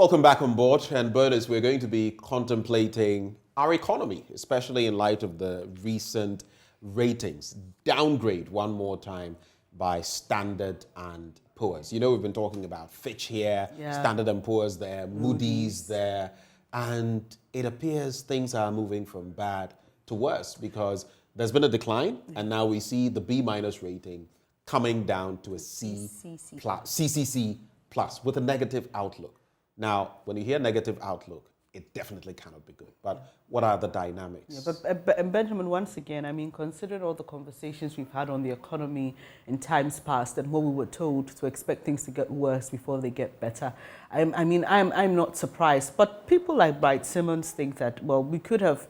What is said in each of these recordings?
Welcome back on board. And Bernice, we're going to be contemplating our economy, especially in light of the recent ratings downgrade one more time by Standard and Poor's. You know, we've been talking about Fitch here, Standard and Poor's there, Moody's there, and it appears things are moving from bad to worse because there's been a decline, and now we see the B- rating coming down to a CCC plus with a negative outlook. Now, when you hear negative outlook, it definitely cannot be good. But what are the dynamics? Yeah, but Benjamin, once again, I mean, consider all the conversations we've had on the economy in times past and what we were told to expect things to get worse before they get better. I'm not surprised. But people like Bright Simmons think that, well, we could have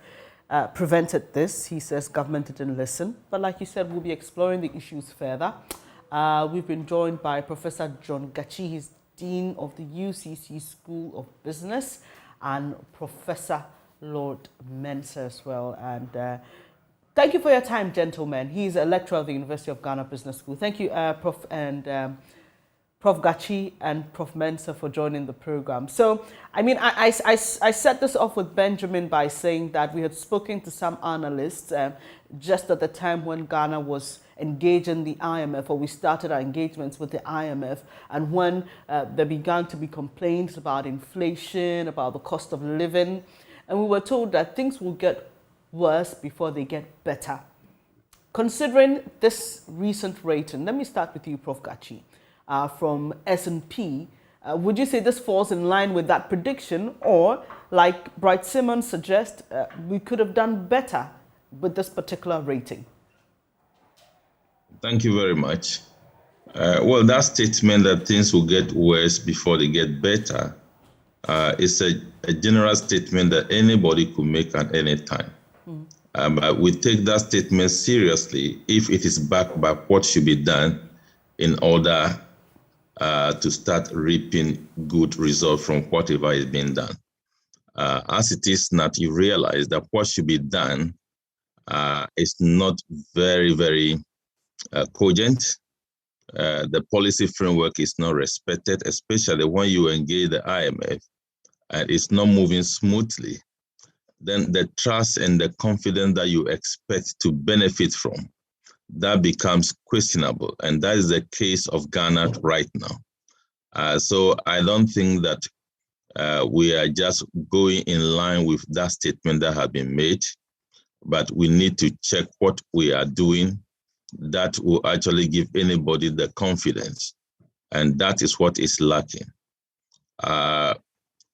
prevented this. He says government didn't listen. But like you said, we'll be exploring the issues further. We've been joined by Professor John Gachi. He's Dean of the UCC School of Business, and Professor Lord Mensah as well. And thank you for your time, gentlemen. He's a lecturer at the University of Ghana Business School. Thank you, Prof. and Prof. Gachi and Prof. Mensah for joining the program. So, I mean, I set this off with Benjamin by saying that we had spoken to some analysts just at the time when Ghana was engaging the IMF, or we started our engagements with the IMF, and when there began to be complaints about inflation, about the cost of living, and we were told that things will get worse before they get better. Considering this recent rating, let me start with you, Prof. Gachi. From S&P, would you say this falls in line with that prediction, or like Bright Simmons suggests, we could have done better with this particular rating? Thank you very much. Well, that statement that things will get worse before they get better is a general statement that anybody could make at any time. But we take that statement seriously if it is backed by what should be done in order to start reaping good results from whatever is being done. As it is not, you realize that what should be done is not very cogent. The policy framework is not respected, especially when you engage the IMF and it's not moving smoothly. Then the trust and the confidence that you expect to benefit from, that becomes questionable. And that is the case of Ghana right now. So I don't think that we are just going in line with that statement that has been made, but we need to check what we are doing that will actually give anybody the confidence. And that is what is lacking.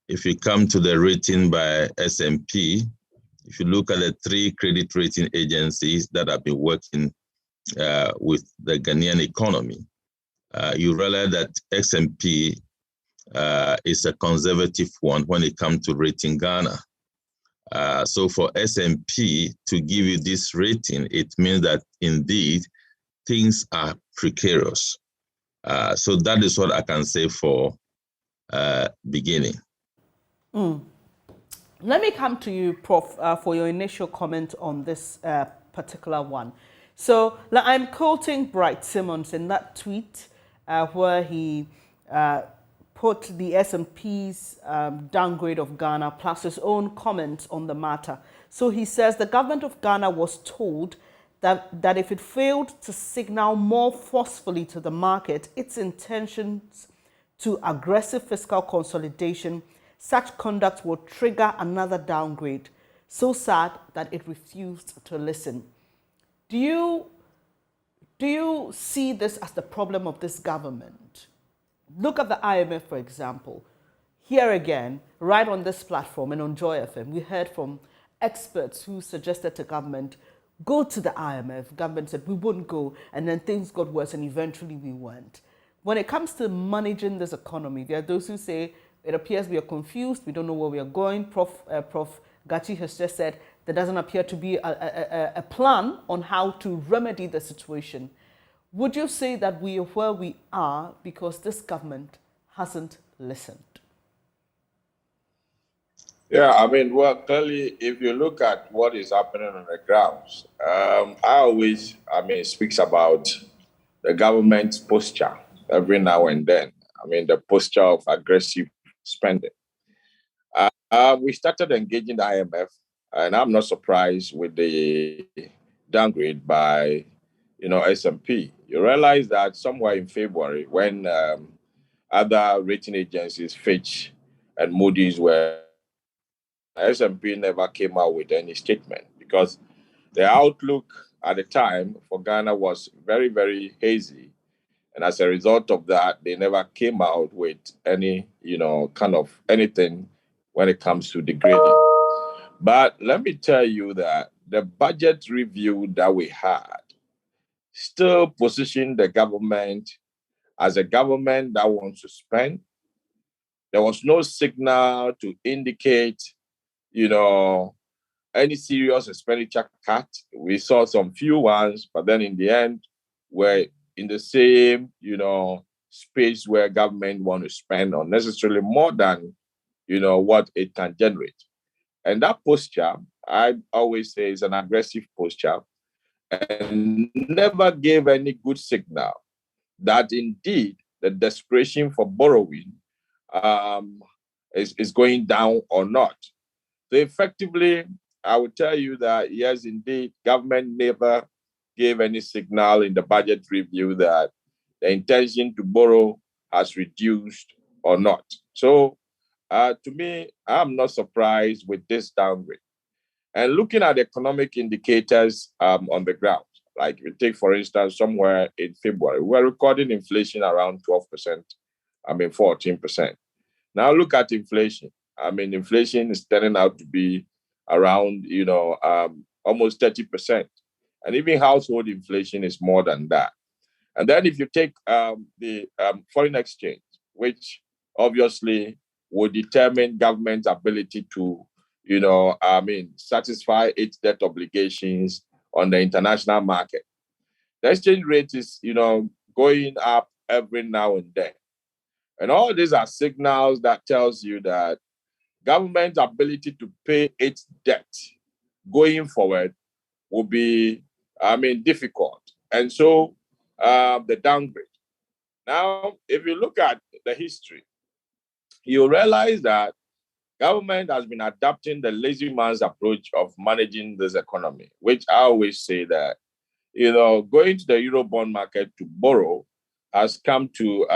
If you come to the rating by S&P, if you look at the 3 credit rating agencies that have been working with the Ghanaian economy, you realize that S&P is a conservative one when it comes to rating Ghana. So for S&P to give you this rating, it means that indeed things are precarious. So that is what I can say for beginning. Let me come to you, Prof, for your initial comment on this particular one. So I'm quoting Bright Simmons in that tweet where he put the S&P's downgrade of Ghana plus his own comments on the matter. So he says the government of Ghana was told that if it failed to signal more forcefully to the market its intentions to aggressive fiscal consolidation, such conduct will trigger another downgrade. So sad that it refused to listen. Do you see this as the problem of this government? Look at the IMF, for example. Here again, right on this platform and on Joy FM, we heard from experts who suggested to government, go to the IMF. Government said we wouldn't go, and then things got worse, and eventually we went. When it comes to managing this economy, there are those who say it appears we are confused, we don't know where we are going. Prof. Gachi has just said there doesn't appear to be a plan on how to remedy the situation. Would you say that we are where we are because this government hasn't listened? Yeah, I mean, well, clearly, if you look at what is happening on the grounds, it speaks about the government's posture every now and then. I mean, the posture of aggressive spending. We started engaging the IMF, and I'm not surprised with the downgrade by, S&P. You realize that somewhere in February, when other rating agencies, Fitch and Moody's, were S&P never came out with any statement because the outlook at the time for Ghana was very, very hazy. And as a result of that, they never came out with any, kind of anything when it comes to the grading. But let me tell you that the budget review that we had still positioned the government as a government that wants to spend. There was no signal to indicate, any serious expenditure cut. We saw some few ones, but then in the end, we're in the same, space where government want to spend unnecessarily more than, what it can generate. And that posture, I always say, is an aggressive posture and never gave any good signal that indeed the desperation for borrowing is going down or not. So effectively, I would tell you that, yes, indeed, government never gave any signal in the budget review that the intention to borrow has reduced or not. So to me, I'm not surprised with this downgrade. And looking at economic indicators on the ground, like we take, for instance, somewhere in February, we're recording inflation around 12%, 14%. Now look at inflation. Inflation is turning out to be around, almost 30%. And even household inflation is more than that. And then if you take the foreign exchange, which obviously will determine government's ability to, satisfy its debt obligations on the international market. The exchange rate is, going up every now and then. And all these are signals that tells you that government's ability to pay its debt going forward will be, difficult. And so the downgrade. Now, if you look at the history, you realize that government has been adopting the lazy man's approach of managing this economy, which I always say that, going to the Eurobond market to borrow has come to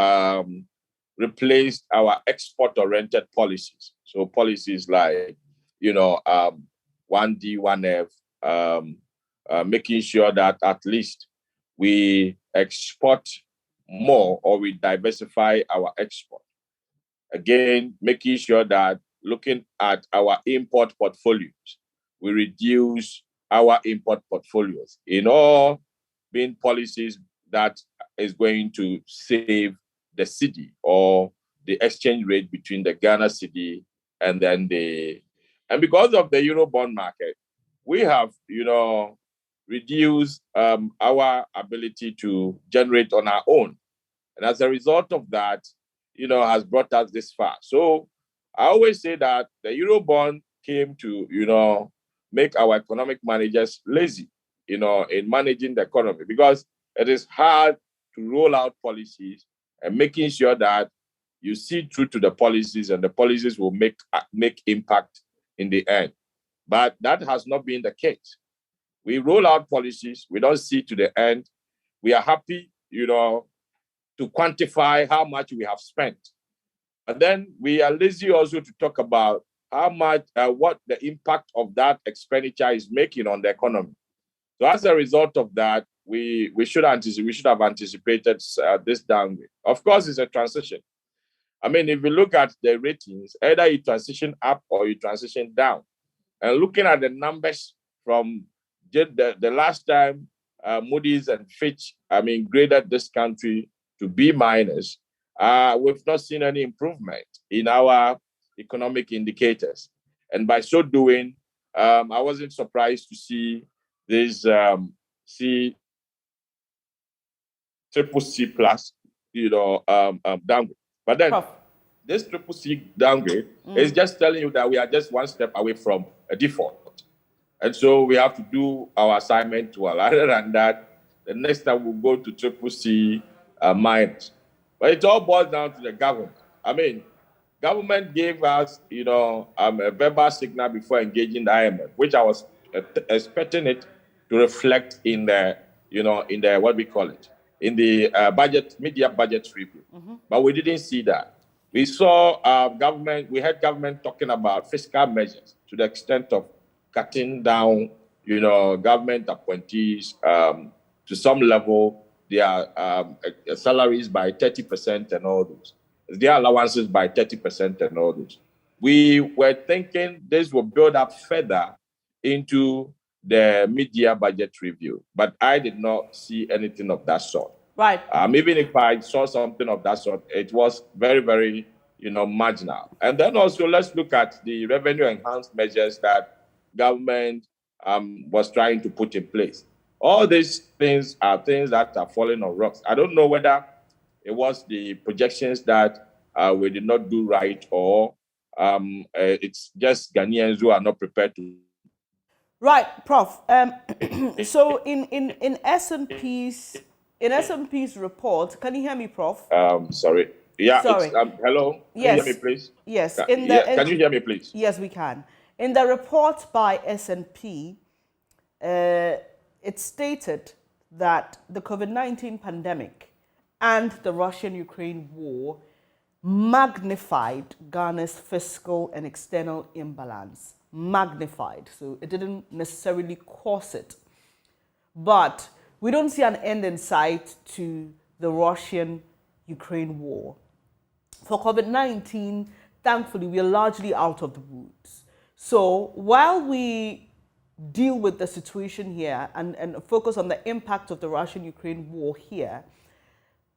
replace our export-oriented policies. So policies like, 1D, 1F, making sure that at least we export more or we diversify our export. Again, making sure that looking at our import portfolios, we reduce our import portfolios in all being policies that is going to save the cedi or the exchange rate between the Ghana cedi and then and because of the Eurobond market, we have, reduced our ability to generate on our own. And as a result of that, has brought us this far. So I always say that the Eurobond came to, make our economic managers lazy, in managing the economy because it is hard to roll out policies and making sure that you see through to the policies and the policies will make impact in the end. But that has not been the case. We roll out policies, we don't see to the end. We are happy, to quantify how much we have spent. And then we are lazy also to talk about how much, what the impact of that expenditure is making on the economy. So as a result of that, we should have anticipated this downgrade. Of course, it's a transition. If you look at the ratings, either you transition up or you transition down. And looking at the numbers from the last time Moody's and Fitch, graded this country to B minus, we've not seen any improvement in our economic indicators. And by so doing, I wasn't surprised to see this triple C plus, downgrade. But then this triple C downgrade is just telling you that we are just one step away from a default. And so we have to do our assignment well. Other than that, the next time we'll go to triple C minus. But it all boils down to the government. government gave us, a verbal signal before engaging the IMF, which I was expecting it to reflect in the, in the, what we call it, in the media budget review. But we didn't see that. We saw we had government talking about fiscal measures to the extent of cutting down, government appointees to some level, their salaries by 30% and all those, their allowances by 30% and all those. We were thinking this will build up further into the mid-year budget review, but I did not see anything of that sort. Right. Even if I saw something of that sort, it was very, very, marginal. And then also let's look at the revenue enhanced measures that government was trying to put in place. All these things are things that are falling on rocks. I don't know whether it was the projections that we did not do right, or it's just Ghanaians who are not prepared to. Right, Prof. So in S&P's report, can you hear me, Prof? Sorry. Yeah. Sorry. Hello. Yes. Can you hear me, please? Yes. Can you hear me, please? Yes, we can. In the report by S&P, it stated that the COVID-19 pandemic and the Russian-Ukraine war magnified Ghana's fiscal and external imbalance. Magnified. So it didn't necessarily cause it. But we don't see an end in sight to the Russian-Ukraine war. For COVID-19, thankfully, we are largely out of the woods. So while we deal with the situation here and focus on the impact of the Russian-Ukraine war here,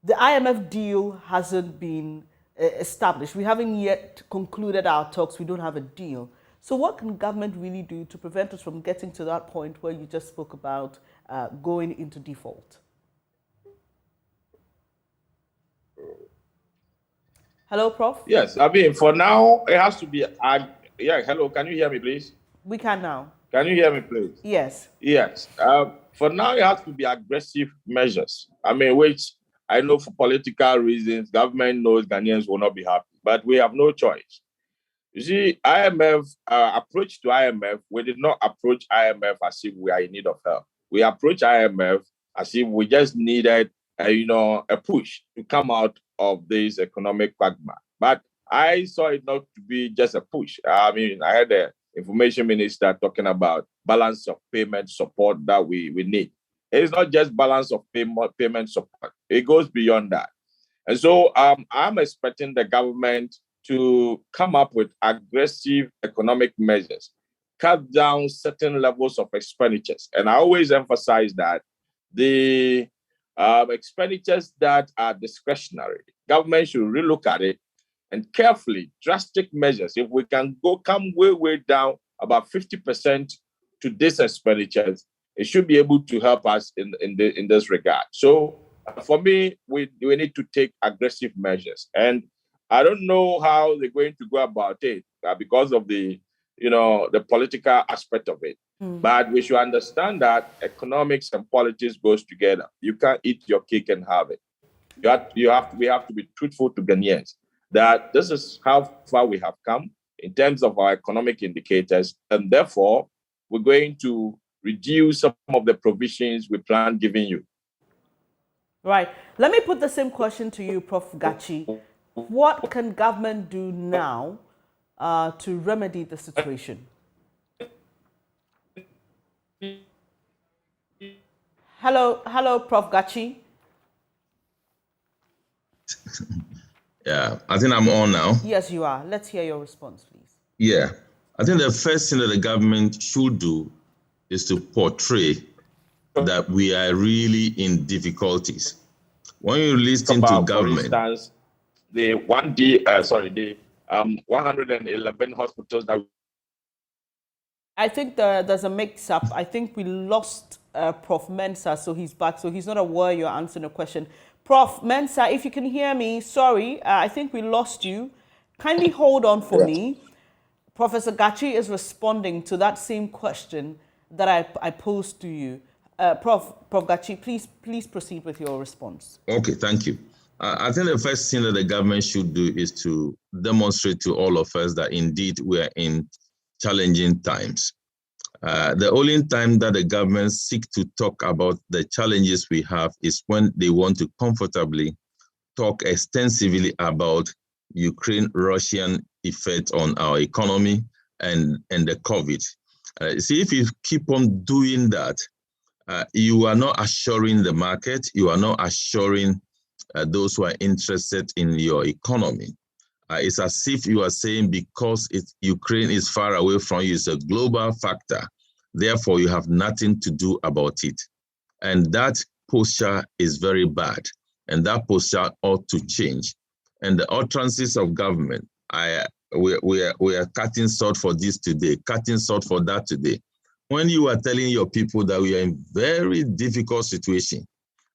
the IMF deal hasn't been established. We haven't yet concluded our talks. We don't have a deal. So what can government really do to prevent us from getting to that point where you just spoke about going into default? Hello, Prof? Yes, for now, it has to be... hello, can you hear me, please? We can now. Can you hear me, please? Yes. Yes. For now, it has to be aggressive measures. Which I know for political reasons, government knows Ghanaians will not be happy, but we have no choice. You see, IMF, approach to IMF, we did not approach IMF as if we are in need of help. We approached IMF as if we just needed, a push to come out of this economic quagmire. But I saw it not to be just a push. I had the information minister talking about balance of payment support that we need. It's not just balance of payment support. It goes beyond that. And so I'm expecting the government to come up with aggressive economic measures, cut down certain levels of expenditures. And I always emphasize that the expenditures that are discretionary, government should relook at it and carefully, drastic measures. If we can come way down about 50% to these expenditures, it should be able to help us in this regard. So for me, we need to take aggressive measures. And I don't know how they're going to go about it because of the political aspect of it. But we should understand that economics and politics goes together. You can't eat your cake and have it. We have to be truthful to Ghanaians that this is how far we have come in terms of our economic indicators, and therefore we're going to reduce some of the provisions we plan giving you. Right. Let me put the same question to you, Prof. Gachi. What can government do now to remedy the situation? Hello, Prof. Gachi. Yeah, I think I'm on now. Yes, you are. Let's hear your response, please. Yeah, I think the first thing that the government should do is to portray that we are really in difficulties. When you listen to government, for instance, the 111 hospitals that. I think there's a mix-up. I think we lost Prof. Mensah, so he's back. So he's not aware you're answering a question. Prof. Mensah, if you can hear me, sorry, I think we lost you. Kindly hold on for me. Professor Gachi is responding to that same question that I posed to you. Prof. Gachi, please proceed with your response. Okay, thank you. I think the first thing that the government should do is to demonstrate to all of us that indeed we are in challenging times. The only time that the government seek to talk about the challenges we have is when they want to comfortably talk extensively about Ukraine-Russian effect on our economy and the COVID. See, if you keep on doing that, you are not assuring the market, you are not assuring those who are interested in your economy. It's as if you are saying because Ukraine is far away from you, it's a global factor. Therefore, you have nothing to do about it. And that posture is very bad. And that posture ought to change. And the utterances of government, we are cutting salt for this today, cutting salt for that today. When you are telling your people that we are in very difficult situation,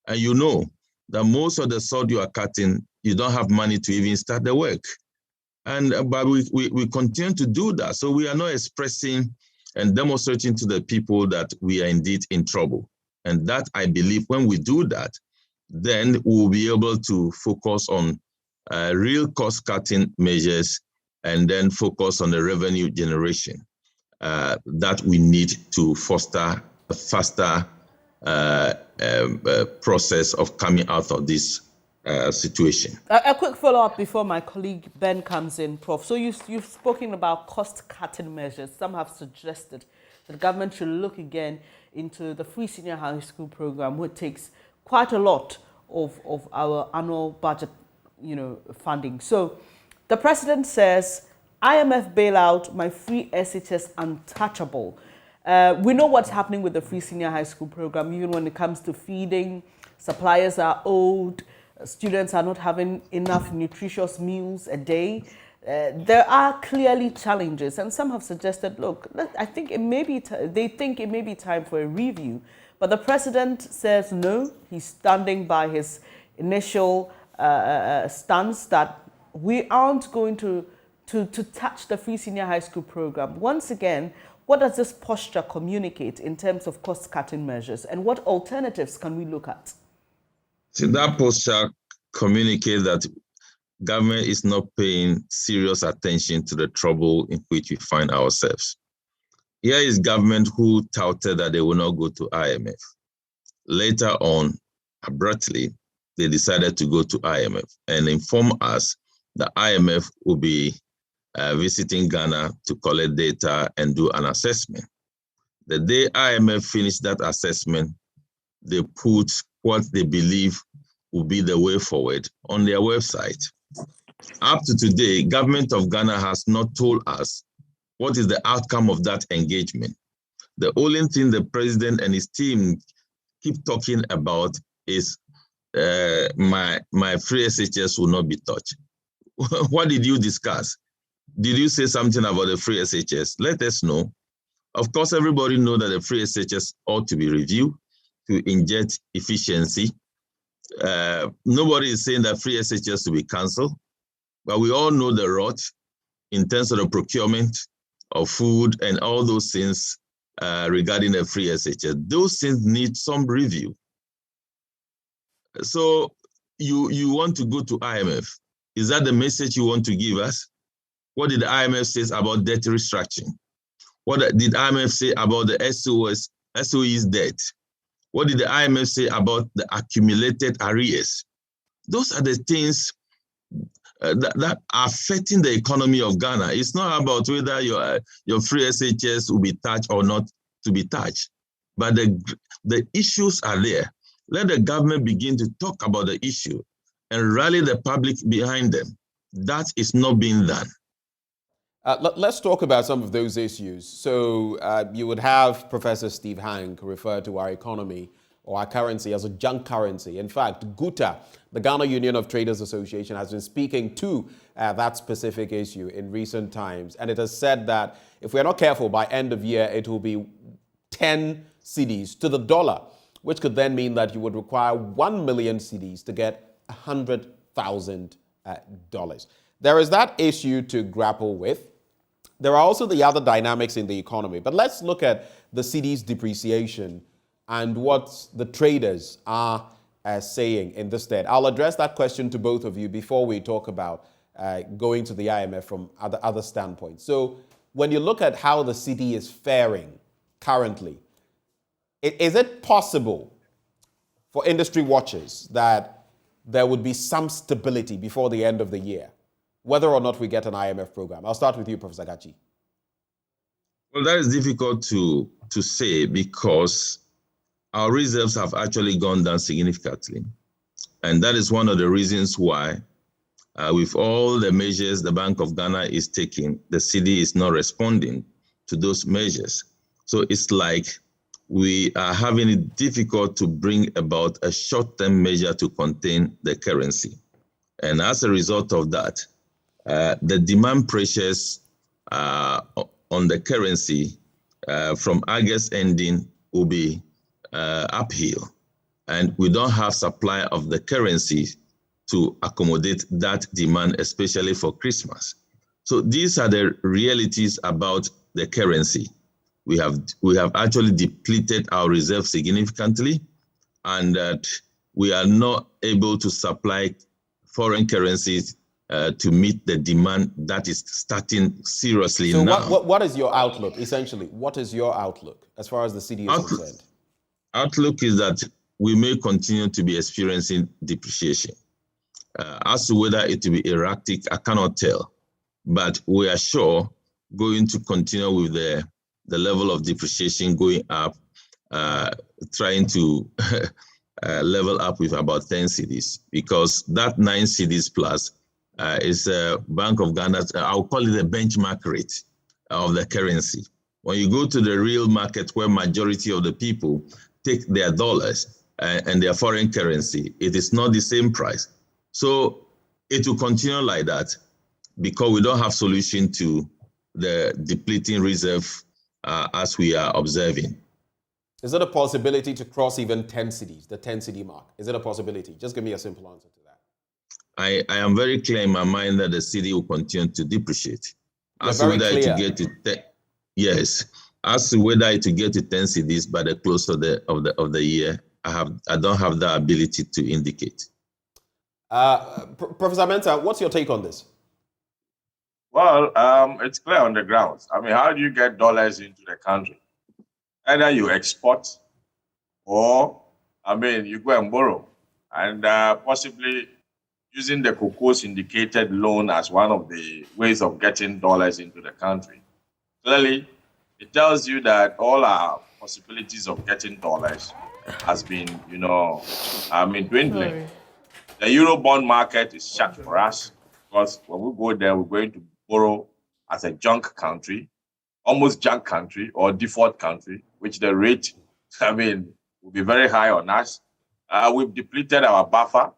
and you know that most of the salt you are cutting, you don't have money to even start the work. But we continue to do that. So we are not expressing and demonstrating to the people that we are indeed in trouble. And that, I believe, when we do that, then we'll be able to focus on real cost-cutting measures and then focus on the revenue generation that we need to foster a faster process of coming out of this situation. A quick follow-up before my colleague Ben comes in, Prof. So you've spoken about cost-cutting measures. Some have suggested that the government should look again into the free senior high school program, which takes quite a lot of our annual budget, funding. So the president says, IMF bailout, my free SHS untouchable. We know what's happening with the free senior high school program, even when it comes to feeding. Suppliers are old. Students are not having enough nutritious meals a day. There are clearly challenges, and some have suggested, look, I think it may be they think it may be time for a review. But the president says no. He's standing by his initial stance that we aren't going to touch the free senior high school program. Once again, what does this posture communicate in terms of cost-cutting measures, and what alternatives can we look at? See, that posture communicates that government is not paying serious attention to the trouble in which we find ourselves. Here is government who touted that they will not go to IMF. Later on, abruptly, they decided to go to IMF and inform us that IMF will be visiting Ghana to collect data and do an assessment. The day IMF finished that assessment, they put what they believe will be the way forward on their website. Up to today, government of Ghana has not told us what is the outcome of that engagement. The only thing the president and his team keep talking about is my free SHS will not be touched. What did you discuss? Did you say something about the free SHS? Let us know. Of course, everybody knows that the free SHS ought to be reviewed to inject efficiency. Nobody is saying that free SHS to be cancelled, but we all know the rot in terms of the procurement of food and all those things regarding the free SHS. Those things need some review. So you want to go to IMF. Is that the message you want to give us? What did the IMF say about debt restructuring? What did IMF say about the SOE's debt? What did the IMF say about the accumulated arrears? Those are the things that are affecting the economy of Ghana. It's not about whether your free SHS will be touched or not to be touched, but the issues are there. Let the government begin to talk about the issue and rally the public behind them. That is not being done. Let's talk about some of those issues. So you would have Professor Steve Hank refer to our economy or our currency as a junk currency. In fact, GUTA, the Ghana Union of Traders Association, has been speaking to that specific issue in recent times. And it has said that if we're not careful, by end of year, it will be 10 cedis to the dollar, which could then mean that you would require 1 million cedis to get $100,000. There is that issue to grapple with. There are also the other dynamics in the economy. But let's look at the cedi's depreciation and what the traders are saying in this stead? I'll address that question to both of you before we talk about going to the IMF from other standpoints. So when you look at how the cedi is faring currently, is it possible for industry watchers that there would be some stability before the end of the year, whether or not we get an IMF program? I'll start with you, Professor Gachi. Well, that is difficult to say because our reserves have actually gone down significantly. And that is one of the reasons why, with all the measures the Bank of Ghana is taking, the cedi is not responding to those measures. So it's like we are having it difficult to bring about a short-term measure to contain the currency. And as a result of that, the demand pressures on the currency from August ending will be uphill. And we don't have supply of the currency to accommodate that demand, especially for Christmas. So these are the realities about the currency. We have actually depleted our reserves significantly, and that we are not able to supply foreign currencies to meet the demand that is starting seriously now. So what is your outlook, essentially? What is your outlook as far as the cedi is concerned? Outlook is that we may continue to be experiencing depreciation. As to whether it will be erratic, I cannot tell. But we are sure going to continue with the level of depreciation going up, trying to level up with about 10 cedis, because that 9 cedis plus is Bank of Ghana's, I'll call it the benchmark rate of the currency. When you go to the real market where majority of the people take their dollars and their foreign currency, it is not the same price. So it will continue like that because we don't have solution to the depleting reserve as we are observing. Is it a possibility to cross even 10 cedis, the 10 cedi mark? Is it a possibility? Just give me a simple answer to that. I am very clear in my mind that the cedi will continue to depreciate. As to whether it get to yes, as to whether it will get to 10 cedis by the close of the year, I don't have the ability to indicate. Professor Mensah, what's your take on this? Well, it's clear on the grounds. I mean, how do you get dollars into the country? Either you export or, you go and borrow. And possibly using the cocoa syndicated loan as one of the ways of getting dollars into the country. Clearly, it tells you that all our possibilities of getting dollars has been, dwindling. Sorry. The Eurobond market is shut for us because when we go there, we're going to borrow as a junk country, almost junk country or default country, which the rate, will be very high on us. We've depleted our buffer.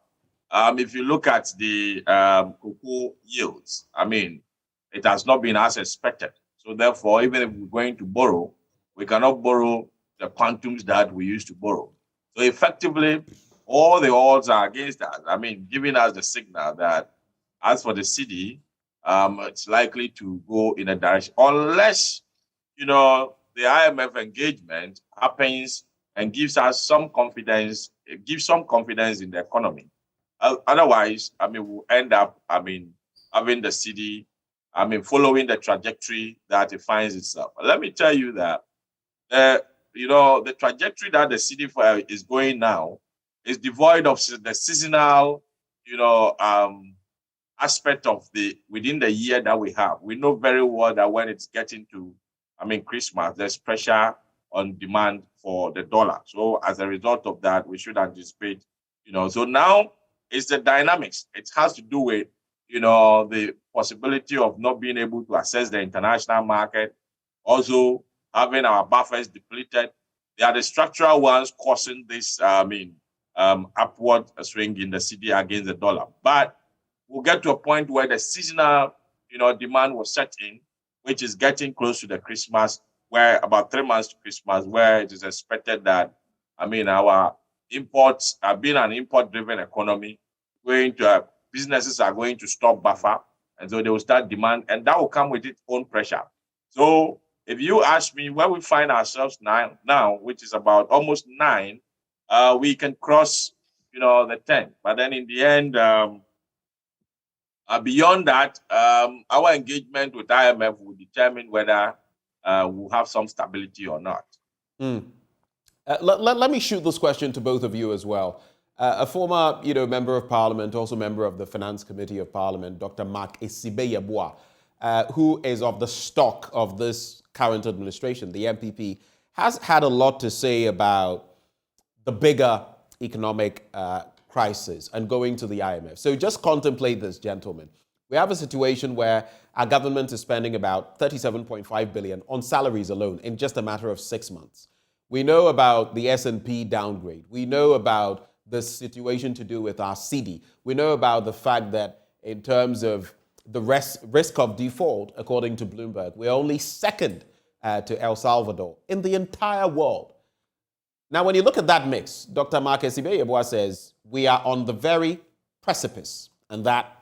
If you look at the cocoa yields, it has not been as expected. So therefore, even if we're going to borrow, we cannot borrow the quantums that we used to borrow. So effectively, all the odds are against us. Giving us the signal that as for the cedi, it's likely to go in a direction unless, the IMF engagement happens and gives us some confidence, in the economy. Otherwise, we'll end up, having the cedi, following the trajectory that it finds itself. But let me tell you that, the trajectory that the cedi is going now is devoid of the seasonal, aspect of within the year that we have. We know very well that when it's getting to, Christmas, there's pressure on demand for the dollar. So as a result of that, we should anticipate, so now it's the dynamics. It has to do with, the possibility of not being able to access the international market, also having our buffers depleted. They are the structural ones causing this, upward swing in the cedi against the dollar. But we'll get to a point where the seasonal, demand will set in, which is getting close to the Christmas, where about 3 months to Christmas, where it is expected that, our imports have been an import-driven economy, businesses are going to stop buffer, and so they will start demand, and that will come with its own pressure. So if you ask me where we find ourselves now, which is about almost 9, we can cross, the 10. But then in the end, beyond that, our engagement with IMF will determine whether we'll have some stability or not. Let me shoot this question to both of you as well. A former, member of parliament, also member of the Finance Committee of Parliament, Dr. Mark Esibe-Yeboah, who is of the stock of this current administration, the MPP, has had a lot to say about the bigger economic crisis and going to the IMF. So just contemplate this, gentlemen. We have a situation where our government is spending about 37.5 billion on salaries alone in just a matter of 6 months. We know about the S&P downgrade. We know about the situation to do with our CD. We know about the fact that in terms of the risk of default, according to Bloomberg, we're only second to El Salvador in the entire world. Now, when you look at that mix, Dr. Mark Esibe-Yeboah says we are on the very precipice and that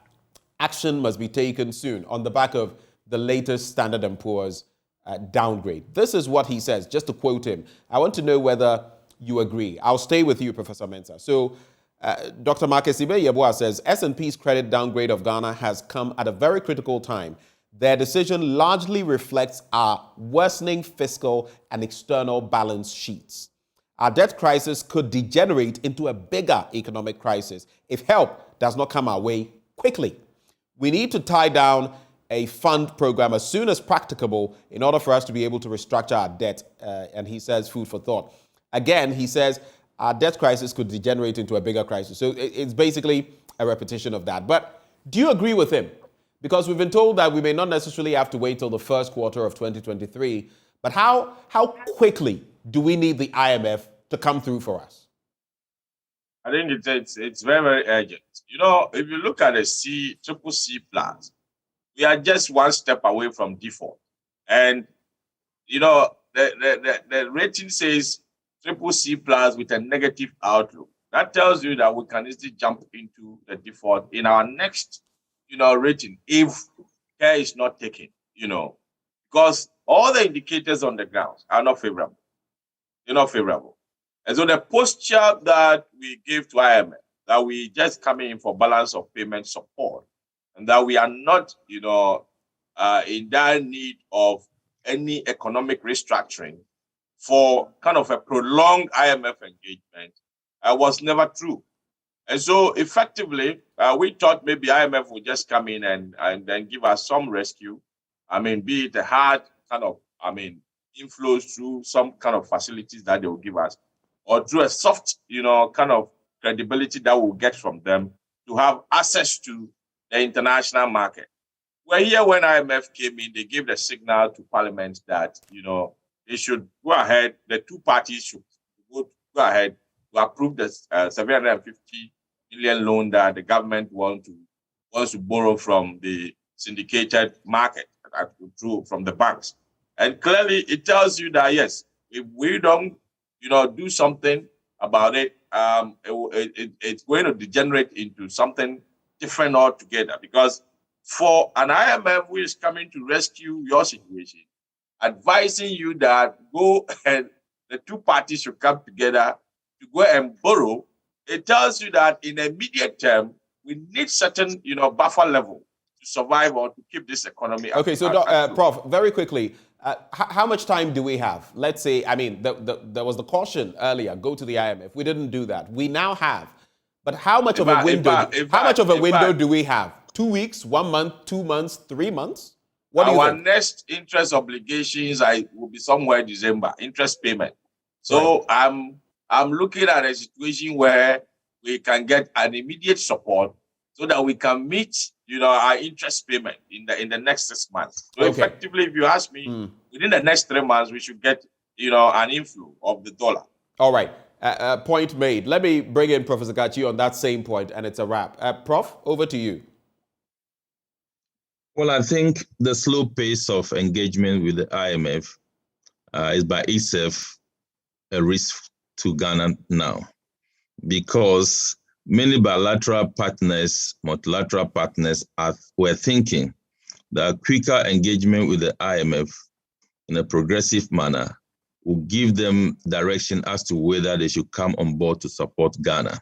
action must be taken soon on the back of the latest Standard & Poor's downgrade. This is what he says, just to quote him. I want to know whether you agree. I'll stay with you, Professor Mensah. So, Dr. Mark Esibe-Yeboah says S&P's credit downgrade of Ghana has come at a very critical time. Their decision largely reflects our worsening fiscal and external balance sheets. Our debt crisis could degenerate into a bigger economic crisis if help does not come our way quickly. We need to tie down a fund program as soon as practicable in order for us to be able to restructure our debt. And he says food for thought. Again, he says our debt crisis could degenerate into a bigger crisis. So it's basically a repetition of that. But do you agree with him? Because we've been told that we may not necessarily have to wait till the first quarter of 2023. But how quickly do we need the IMF to come through for us? I think it's very, very urgent. If you look at the CCC plus, we are just one step away from default. And, the rating says CCC plus with a negative outlook. That tells you that we can easily jump into the default in our next, rating if care is not taken, because all the indicators on the ground are not favorable. They're not favorable. And so the posture that we give to IMF, that we just coming in for balance of payment support, and that we are not, in dire need of any economic restructuring for kind of a prolonged IMF engagement, was never true. And so effectively, we thought maybe IMF would just come in and then give us some rescue. Be it a hard kind of, inflows through some kind of facilities that they will give us, or through a soft, kind of credibility that we'll get from them to have access to the international market. Well, here when IMF came in, they gave the signal to Parliament that, they should go ahead, the two parties should go ahead to approve the 750 million loan that the government wants to borrow from the syndicated market, from the banks. And clearly it tells you that, yes, if we don't, do something about it, it's going to degenerate into something different altogether. Because for an IMF who is coming to rescue your situation, advising you that go and the two parties should come together to go and borrow, it tells you that in the immediate term, we need certain, buffer level to survive or to keep this economy. Okay, so Prof, very quickly, how much time do we have? Let's say, there was the caution earlier, go to the IMF. We didn't do that. We now have. But how much of a window do we have? 2 weeks, 1 month, 2 months, 3 months? What do you think? Our next interest obligations will be somewhere in December, interest payment. So right. I'm looking at a situation where we can get an immediate support so that we can meet, our interest payment in the next 6 months. So effectively, if you ask me, within the next 3 months, we should get, an inflow of the dollar. All right. Point made. Let me bring in Professor Kachi on that same point, and it's a wrap. Prof, over to you. Well, I think the slow pace of engagement with the IMF is by itself a risk to Ghana now, because many bilateral partners, multilateral partners were thinking that quicker engagement with the IMF in a progressive manner will give them direction as to whether they should come on board to support Ghana.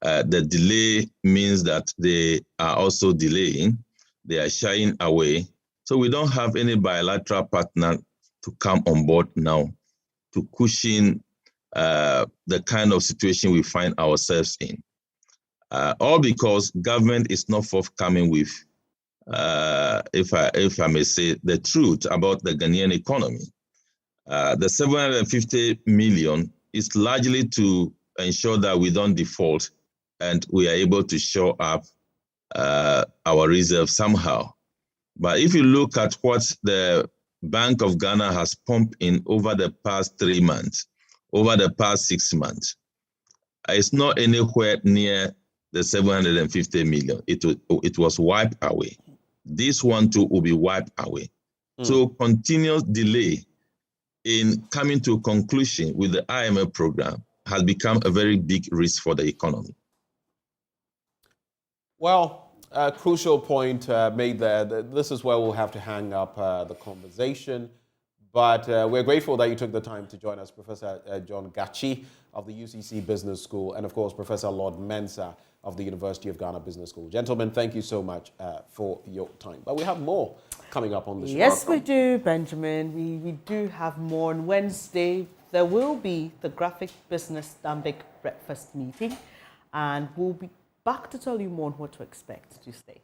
The delay means that they are also delaying. They are shying away. So we don't have any bilateral partner to come on board now to cushion the kind of situation we find ourselves in. All because government is not forthcoming with, if I may say, the truth about the Ghanaian economy. The 750 million is largely to ensure that we don't default and we are able to shore up our reserve somehow. But if you look at what the Bank of Ghana has pumped in over the past 3 months, over the past 6 months, it's not anywhere near the 750 million. It was wiped away. This one too will be wiped away. So continuous delay in coming to a conclusion with the IMF program has become a very big risk for the economy. Well, a crucial point made there. This is where we'll have to hang up the conversation. But we're grateful that you took the time to join us, Professor John Gachi of the UCC Business School, and of course, Professor Lord Mensah of the University of Ghana Business School. Gentlemen, thank you so much for your time. But we have more coming up on the show. Yes, we do, Benjamin. We do have more on Wednesday. There will be the Graphic Business Stanbic Breakfast Meeting, and we'll be back to tell you more on what to expect. Do stay.